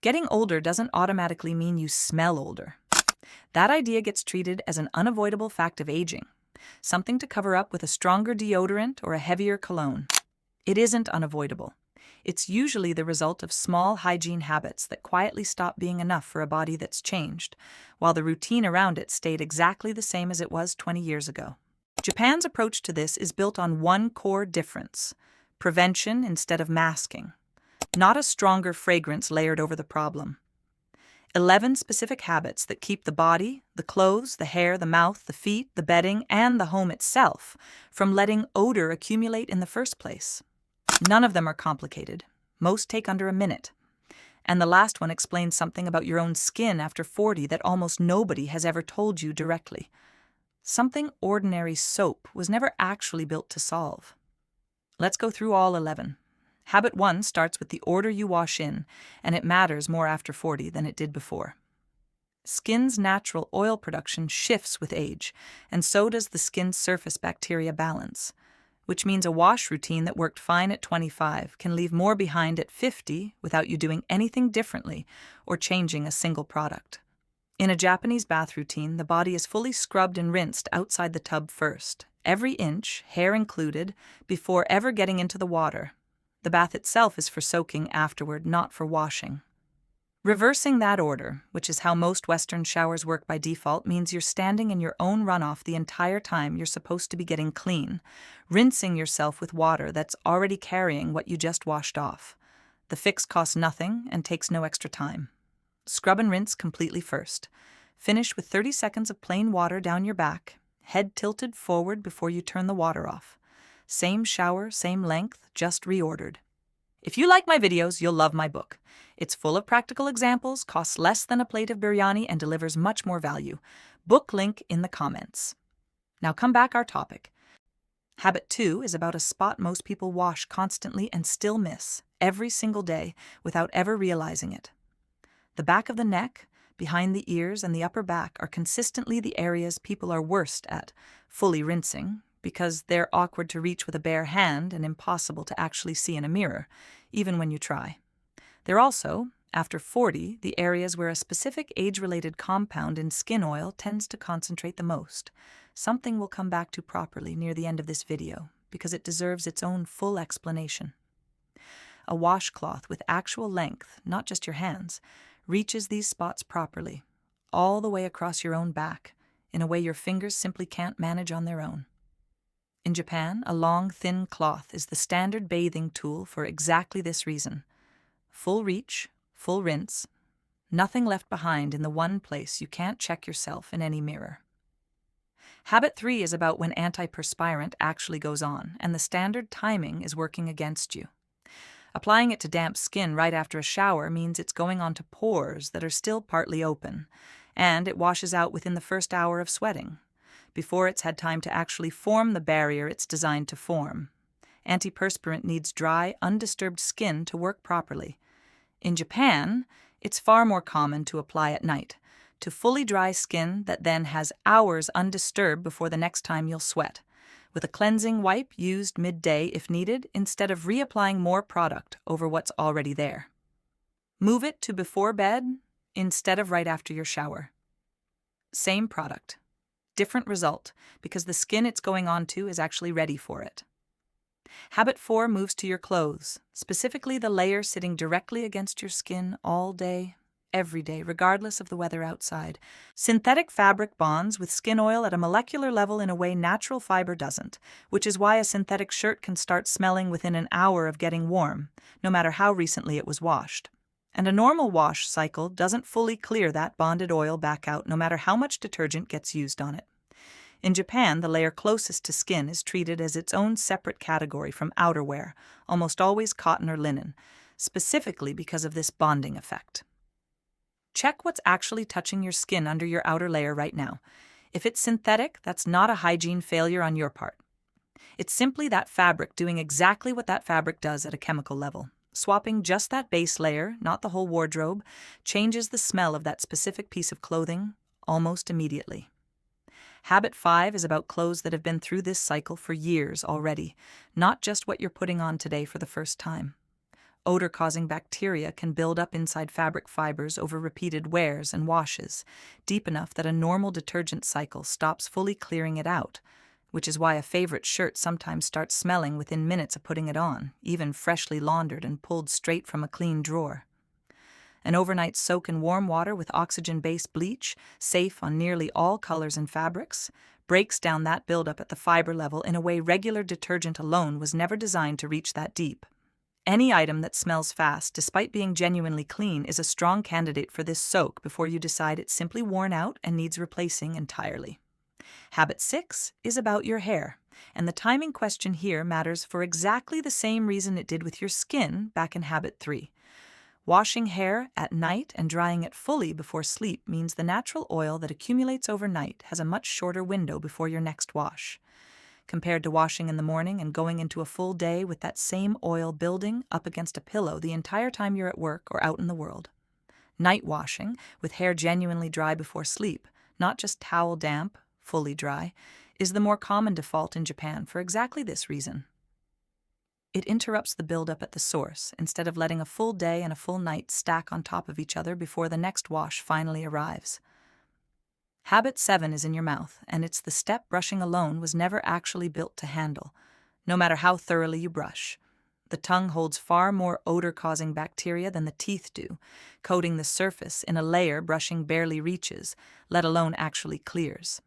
Getting older doesn't automatically mean you smell older. That idea gets treated as an unavoidable fact of aging, something to cover up with a stronger deodorant or a heavier cologne. It isn't unavoidable. It's usually the result of small hygiene habits that quietly stop being enough for a body that's changed, while the routine around it stayed exactly the same as it was 20 years ago. Japan's approach to this is built on one core difference: prevention instead of masking, not a stronger fragrance layered over the problem. 11 specific habits that keep the body, the clothes, the hair, the mouth, the feet, the bedding, and the home itself from letting odor accumulate in the first place. None of them are complicated. Most take under a minute. And the last one explains something about your own skin after 40 that almost nobody has ever told you directly. Something ordinary soap was never actually built to solve. Let's go through all 11. Habit 1 starts with the order you wash in, and it matters more after 40 than it did before. Skin's natural oil production shifts with age, and so does the skin's surface bacteria balance, which means a wash routine that worked fine at 25 can leave more behind at 50 without you doing anything differently or changing a single product. In a Japanese bath routine, the body is fully scrubbed and rinsed outside the tub first, every inch, hair included, before ever getting into the water. The bath itself is for soaking afterward, not for washing. Reversing that order, which is how most Western showers work by default, means you're standing in your own runoff the entire time you're supposed to be getting clean, rinsing yourself with water that's already carrying what you just washed off. The fix costs nothing and takes no extra time. Scrub and rinse completely first. Finish with 30 seconds of plain water down your back, head tilted forward before you turn the water off. Same shower, same length, just reordered. If you like my videos, you'll love my book. It's full of practical examples, costs less than a plate of biryani, and delivers much more value. Book link in the comments. Now come back our topic. Habit 2 is about a spot most people wash constantly and still miss, every single day, without ever realizing it. The back of the neck, behind the ears, and the upper back are consistently the areas people are worst at fully rinsing, because they're awkward to reach with a bare hand and impossible to actually see in a mirror, even when you try. They're also, after 40, the areas where a specific age-related compound in skin oil tends to concentrate the most. Something we'll come back to properly near the end of this video, because it deserves its own full explanation. A washcloth with actual length, not just your hands, reaches these spots properly, all the way across your own back, in a way your fingers simply can't manage on their own. In Japan, a long, thin cloth is the standard bathing tool for exactly this reason. Full reach, full rinse, nothing left behind in the one place you can't check yourself in any mirror. Habit 3 is about when antiperspirant actually goes on, and the standard timing is working against you. Applying it to damp skin right after a shower means it's going onto pores that are still partly open, and it washes out within the first hour of sweating, before it's had time to actually form the barrier it's designed to form. Antiperspirant needs dry, undisturbed skin to work properly. In Japan, it's far more common to apply at night, to fully dry skin that then has hours undisturbed before the next time you'll sweat, with a cleansing wipe used midday if needed, instead of reapplying more product over what's already there. Move it to before bed instead of right after your shower. Same product, different result, because the skin it's going on to is actually ready for it. Habit 4 moves to your clothes, specifically the layer sitting directly against your skin all day, every day, regardless of the weather outside. Synthetic fabric bonds with skin oil at a molecular level in a way natural fiber doesn't, which is why a synthetic shirt can start smelling within an hour of getting warm, no matter how recently it was washed. And a normal wash cycle doesn't fully clear that bonded oil back out, no matter how much detergent gets used on it. In Japan, the layer closest to skin is treated as its own separate category from outerwear, almost always cotton or linen, specifically because of this bonding effect. Check what's actually touching your skin under your outer layer right now. If it's synthetic, that's not a hygiene failure on your part. It's simply that fabric doing exactly what that fabric does at a chemical level. Swapping just that base layer, not the whole wardrobe, changes the smell of that specific piece of clothing almost immediately. Habit 5 is about clothes that have been through this cycle for years already, not just what you're putting on today for the first time. odor-causing bacteria can build up inside fabric fibers over repeated wears and washes, deep enough that a normal detergent cycle stops fully clearing it out, which is why a favorite shirt sometimes starts smelling within minutes of putting it on, even freshly laundered and pulled straight from a clean drawer. An overnight soak in warm water with oxygen-based bleach, safe on nearly all colors and fabrics, breaks down that buildup at the fiber level in a way regular detergent alone was never designed to reach that deep. Any item that smells fast, despite being genuinely clean, is a strong candidate for this soak before you decide it's simply worn out and needs replacing entirely. Habit 6 is about your hair, and the timing question here matters for exactly the same reason it did with your skin back in Habit 3. Washing hair at night and drying it fully before sleep means the natural oil that accumulates overnight has a much shorter window before your next wash. Compared to washing in the morning and going into a full day with that same oil building up against a pillow the entire time you're at work or out in the world. Night washing, with hair genuinely dry before sleep, not just towel damp, fully dry, is the more common default in Japan for exactly this reason. It interrupts the buildup at the source, instead of letting a full day and a full night stack on top of each other before the next wash finally arrives. Habit 7 is in your mouth, and it's the step brushing alone was never actually built to handle, no matter how thoroughly you brush. The tongue holds far more odor-causing bacteria than the teeth do, coating the surface in a layer brushing barely reaches, let alone actually clears.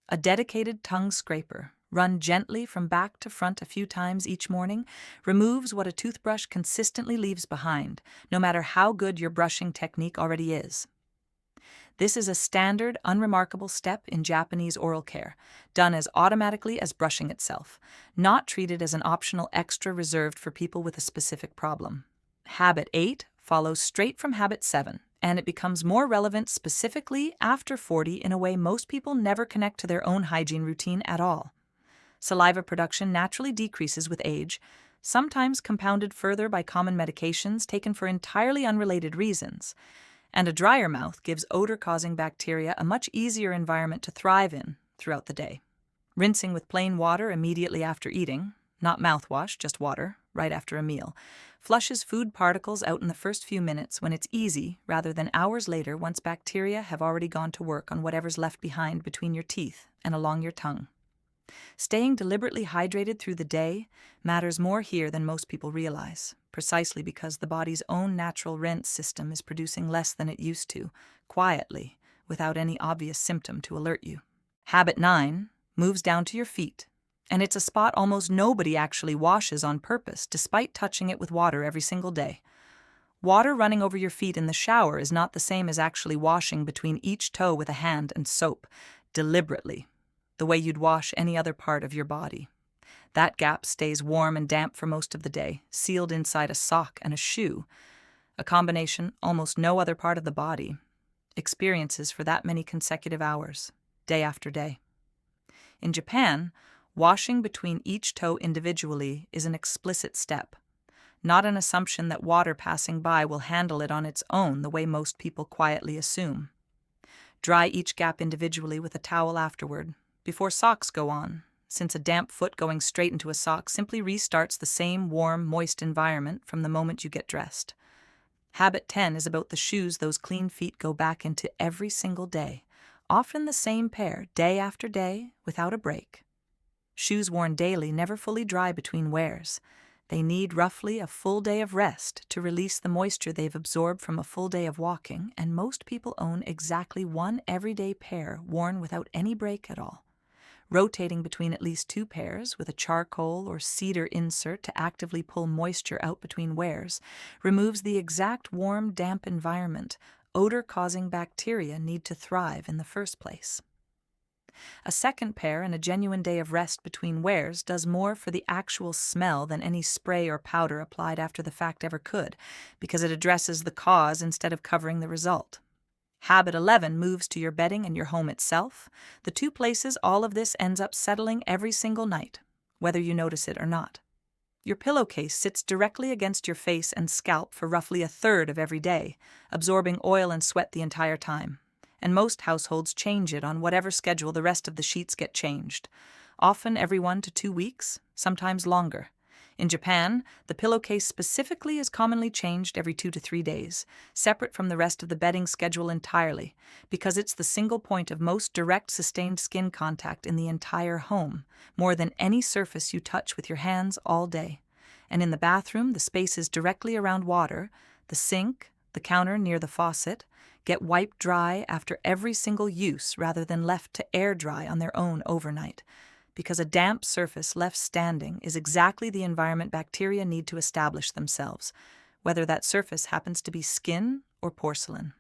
A dedicated tongue scraper, run gently from back to front a few times each morning, removes what a toothbrush consistently leaves behind, no matter how good your brushing technique already is. This is a standard, unremarkable step in Japanese oral care, done as automatically as brushing itself, not treated as an optional extra reserved for people with a specific problem. Habit 8 follows straight from Habit 7, and it becomes more relevant specifically after 40 in a way most people never connect to their own hygiene routine at all. Saliva production naturally decreases with age, sometimes compounded further by common medications taken for entirely unrelated reasons, and a drier mouth gives odor-causing bacteria a much easier environment to thrive in throughout the day. Rinsing with plain water immediately after eating, not mouthwash, just water, right after a meal, flushes food particles out in the first few minutes when it's easy rather than hours later once bacteria have already gone to work on whatever's left behind between your teeth and along your tongue. Staying deliberately hydrated through the day matters more here than most people realize, precisely because the body's own natural rinse system is producing less than it used to, quietly, without any obvious symptom to alert you. Habit 9 moves down to your feet, and it's a spot almost nobody actually washes on purpose, despite touching it with water every single day. Water running over your feet in the shower is not the same as actually washing between each toe with a hand and soap, deliberately, the way you'd wash any other part of your body. That gap stays warm and damp for most of the day, sealed inside a sock and a shoe, a combination almost no other part of the body experiences for that many consecutive hours, day after day. In Japan, washing between each toe individually is an explicit step, not an assumption that water passing by will handle it on its own the way most people quietly assume. Dry each gap individually with a towel afterward, before socks go on, since a damp foot going straight into a sock simply restarts the same warm, moist environment from the moment you get dressed. Habit 10 is about the shoes those clean feet go back into every single day, often the same pair, day after day, without a break. Shoes worn daily never fully dry between wears. They need roughly a full day of rest to release the moisture they've absorbed from a full day of walking, and most people own exactly one everyday pair worn without any break at all. Rotating between at least 2 pairs with a charcoal or cedar insert to actively pull moisture out between wears removes the exact warm, damp environment odor-causing bacteria need to thrive in the first place. A second pair and a genuine day of rest between wears does more for the actual smell than any spray or powder applied after the fact ever could, because it addresses the cause instead of covering the result. Habit 11 moves to your bedding and your home itself, the two places all of this ends up settling every single night, whether you notice it or not. Your pillowcase sits directly against your face and scalp for roughly a third of every day, absorbing oil and sweat the entire time. And most households change it on whatever schedule the rest of the sheets get changed, often every 1 to 2 weeks, sometimes longer. In Japan, the pillowcase specifically is commonly changed every 2 to 3 days, separate from the rest of the bedding schedule entirely, because it's the single point of most direct sustained skin contact in the entire home, more than any surface you touch with your hands all day. And in the bathroom, the spaces directly around water, the sink, the counter near the faucet, get wiped dry after every single use rather than left to air dry on their own overnight, because a damp surface left standing is exactly the environment bacteria need to establish themselves, whether that surface happens to be skin or porcelain.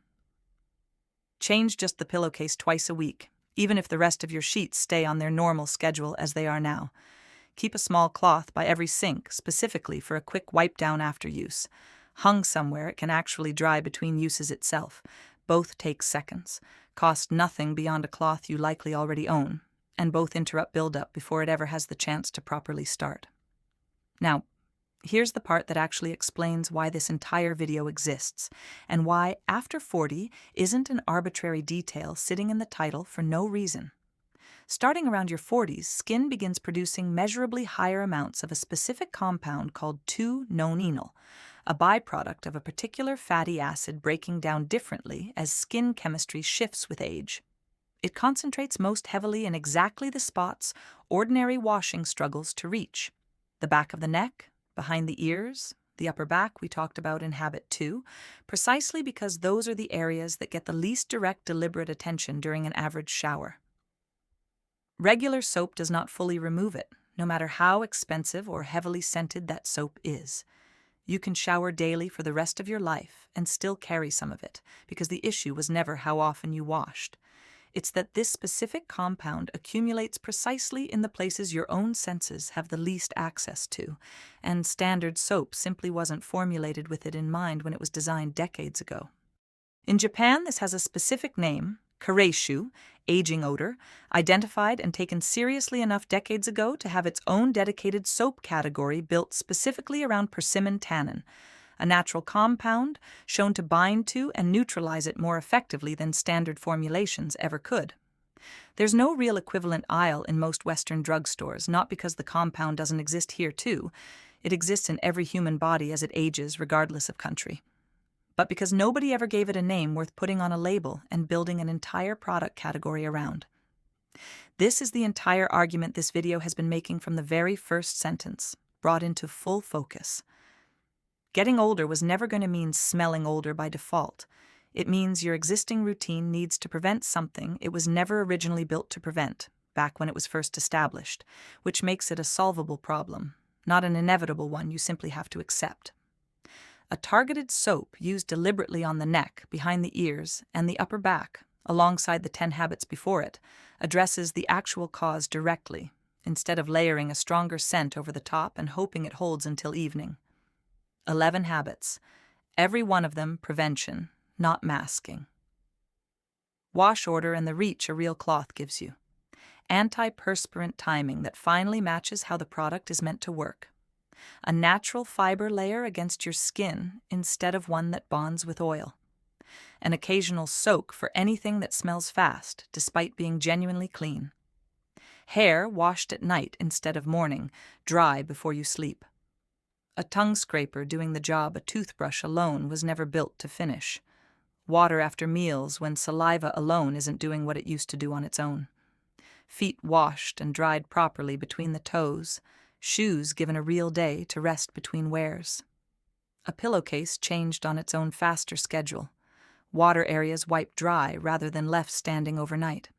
Change just the pillowcase twice a week, even if the rest of your sheets stay on their normal schedule as they are now. Keep a small cloth by every sink, specifically for a quick wipe down after use. Hung somewhere, it can actually dry between uses itself. Both take seconds, cost nothing beyond a cloth you likely already own, and both interrupt buildup before it ever has the chance to properly start. Now, here's the part that actually explains why this entire video exists, and why after 40 isn't an arbitrary detail sitting in the title for no reason. Starting around your 40s, skin begins producing measurably higher amounts of a specific compound called 2-nonenal, a byproduct of a particular fatty acid breaking down differently as skin chemistry shifts with age. It concentrates most heavily in exactly the spots ordinary washing struggles to reach: the back of the neck, behind the ears, the upper back we talked about in Habit 2, precisely because those are the areas that get the least direct deliberate attention during an average shower. Regular soap does not fully remove it, no matter how expensive or heavily scented that soap is. You can shower daily for the rest of your life and still carry some of it, because the issue was never how often you washed. It's that this specific compound accumulates precisely in the places your own senses have the least access to, and standard soap simply wasn't formulated with it in mind when it was designed decades ago. In Japan, this has a specific name, kareishu, aging odor, identified and taken seriously enough decades ago to have its own dedicated soap category built specifically around persimmon tannin, a natural compound shown to bind to and neutralize it more effectively than standard formulations ever could. There's no real equivalent aisle in most Western drugstores, not because the compound doesn't exist here too. It exists in every human body as it ages, regardless of country, but because nobody ever gave it a name worth putting on a label and building an entire product category around. This is the entire argument this video has been making from the very first sentence, brought into full focus. Getting older was never going to mean smelling older by default. It means your existing routine needs to prevent something it was never originally built to prevent, back when it was first established, which makes it a solvable problem, not an inevitable one you simply have to accept. A targeted soap used deliberately on the neck, behind the ears, and the upper back, alongside the 10 habits before it, addresses the actual cause directly, instead of layering a stronger scent over the top and hoping it holds until evening. 11 habits, every one of them prevention, not masking. Wash order and the reach a real cloth gives you. Antiperspirant timing that finally matches how the product is meant to work. A natural fiber layer against your skin instead of one that bonds with oil. An occasional soak for anything that smells fast, despite being genuinely clean. Hair washed at night instead of morning, dry before you sleep. A tongue scraper doing the job a toothbrush alone was never built to finish. Water after meals when saliva alone isn't doing what it used to do on its own. Feet washed and dried properly between the toes. Shoes given a real day to rest between wears. A pillowcase changed on its own faster schedule. Water areas wiped dry rather than left standing overnight.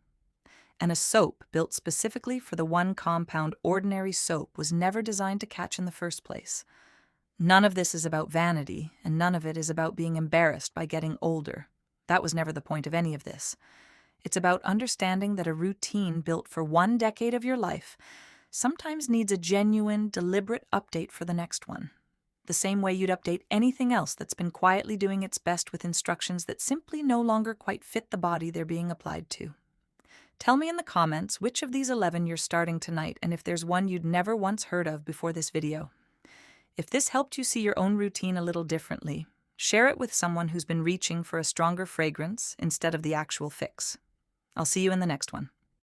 And a soap built specifically for the one compound ordinary soap was never designed to catch in the first place. None of this is about vanity, and none of it is about being embarrassed by getting older. That was never the point of any of this. It's about understanding that a routine built for one decade of your life sometimes needs a genuine, deliberate update for the next one. The same way you'd update anything else that's been quietly doing its best with instructions that simply no longer quite fit the body they're being applied to. Tell me in the comments which of these 11 you're starting tonight, and if there's one you'd never once heard of before this video. If this helped you see your own routine a little differently, share it with someone who's been reaching for a stronger fragrance instead of the actual fix. I'll see you in the next one.